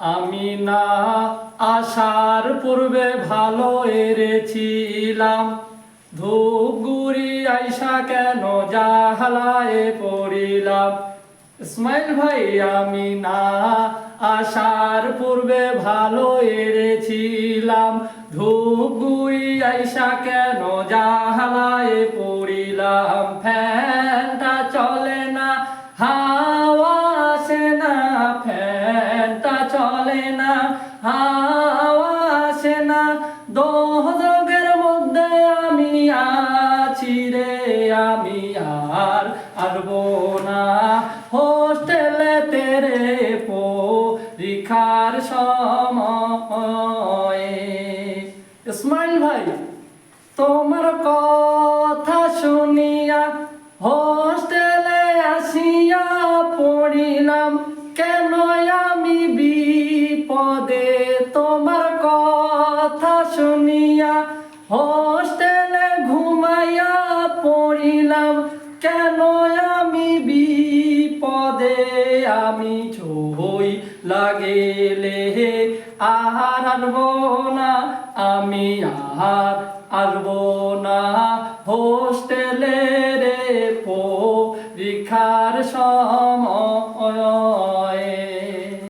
আমি না আসার পূর্বে ভালো এরেছিলাম, ধূপগুড়ি আইসা কেন জাহালায় পড়িলাম। ইসমাইল ভাই, আমি না আসার পূর্বে ভালো এরেছিলাম, ধূপগুড়ি আইসা কেন জাহালায় পড়িলাম। ফ্যানটা চলে না, হাওয়া আসে না, ফ্যানটা চলে না, হাওয়া আসে না, দোজখের মধ্যে আমি আছি রে, আমি আর আসবো না হোস্টেলে তেরে পরীক্ষার সময়। ইসমাইল ভাই, তোমার কথা শুনিয়া হোস্টেলে আসিয়া পড়িলাম, কেন আমি বিপদে। তোমার কথা শুনিয়া হোস্টেলে ঘুমাইয়া পড়িলাম, কেন আমি বিপদে। আমি ছই লাগেলে আর আসবো না, আমি আর আসবো